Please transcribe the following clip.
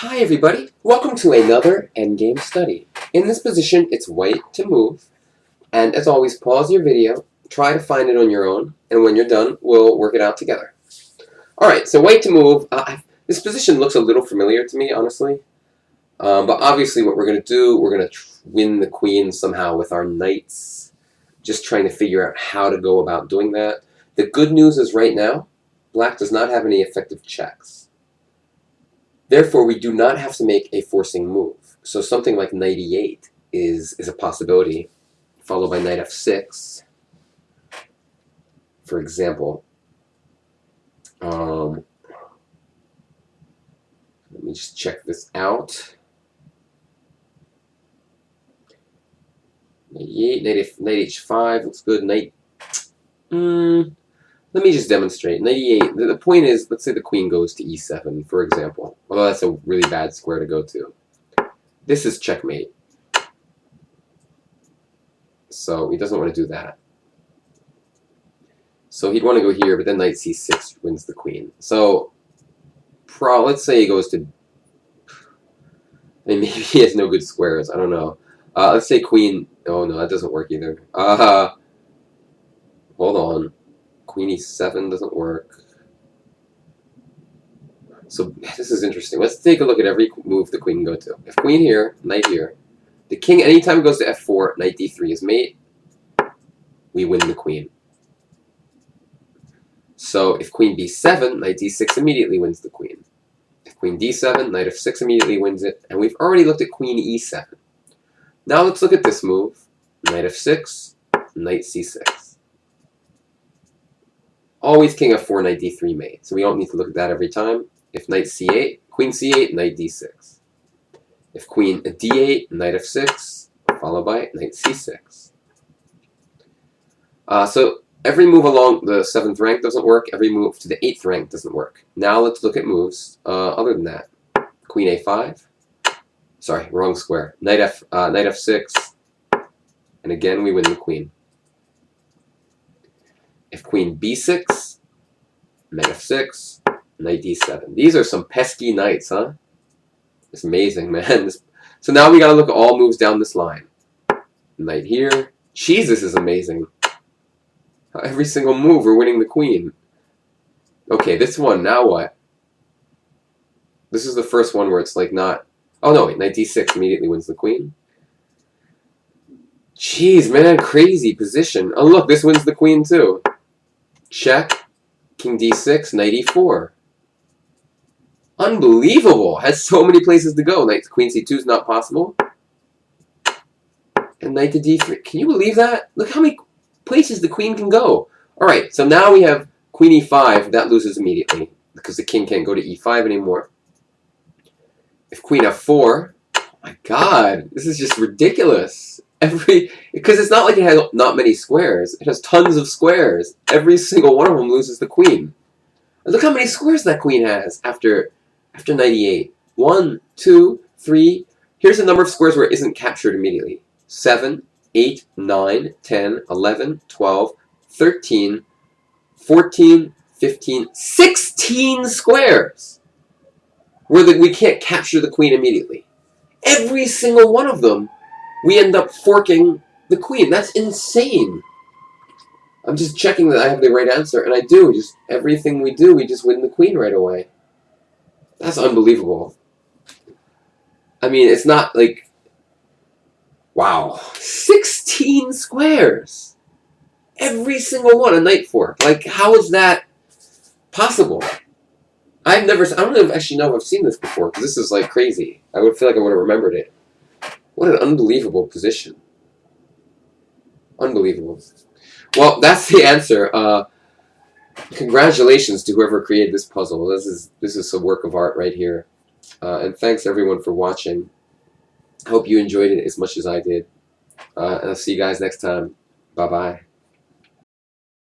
Hi everybody, welcome to another Endgame Study. In this position, it's white to move, and as always, pause your video, try to find it on your own, and when you're done, we'll work it out together. Alright, so white to move, this position looks a little familiar to me, honestly, but obviously what we're going to do, we're going to win the queen somehow with our knights, just trying to figure out how to go about doing that. The good news is right now, black does not have any effective checks. Therefore, we do not have to make a forcing move. So something like knight e8 is a possibility, followed by knight f6, for example. Let me just check this out. Knight e8, knight h5 looks good. Knight. Let me just demonstrate. Knight e8. The point is, let's say the queen goes to e7, for example. Although that's a really bad square to go to. This is checkmate. So he doesn't want to do that. So he'd want to go here, but then knight c6 wins the queen. So let's say he goes to... I mean, maybe he has no good squares. I don't know. Let's say queen... Oh, no, that doesn't work either. Hold on. Queen e7 doesn't work. So this is interesting. Let's take a look at every move the queen can go to. If queen here, knight here. The king, anytime it goes to f4, knight d3 is mate. We win the queen. So if queen b7, knight d6 immediately wins the queen. If queen d7, knight f6 immediately wins it. And we've already looked at queen e7. Now let's look at this move. Knight f6, knight c6. Always king f4, knight d3 mate. So we don't need to look at that every time. If knight c8, queen c8, knight d6. If queen d8, knight f6, followed by knight c6. So every move along the 7th rank doesn't work. Every move to the 8th rank doesn't work. Now let's look at moves other than that. Queen a5. Sorry, wrong square. Knight f6. And again, we win the queen. If queen b6, knight f6, knight d7. These are some pesky knights, huh? It's amazing, man. So now we got to look at all moves down this line. Knight here. Jesus is amazing. Every single move, we're winning the queen. Okay, this one, now what? This is the first one where it's like not... Oh, no, wait, knight d6 immediately wins the queen. Jeez, man, crazy position. Oh, look, this wins the queen, too. Check. King d6, knight e4. Unbelievable. Has so many places to go. Knight to queen c2 is not possible. And knight to d3. Can you believe that? Look how many places the queen can go. Alright, so now we have queen e5. That loses immediately because the king can't go to e5 anymore. If queen f4, oh my god, this is just ridiculous. Because it's not like it has not many squares. It has tons of squares. Every single one of them loses the queen. And look how many squares that queen has after knight e8. 1, 2, 3. Here's the number of squares where it isn't captured immediately. 7, 8, 9, 10, 11, 12, 13, 14, 15, 16 squares where we can't capture the queen immediately. Every single one of them, we end up forking the queen. That's insane. I'm just checking that I have the right answer, and I do. Just everything we do, we just win the queen right away. That's unbelievable. I mean, it's not like... Wow. 16 squares! Every single one, a knight fork. Like, how is that possible? I don't actually know if I've seen this before, because this is, like, crazy. I would feel like I would have remembered it. What an unbelievable position. Unbelievable. Well, that's the answer. Congratulations to whoever created this puzzle. This is a work of art right here. And thanks everyone for watching. I hope you enjoyed it as much as I did. And I'll see you guys next time. Bye-bye.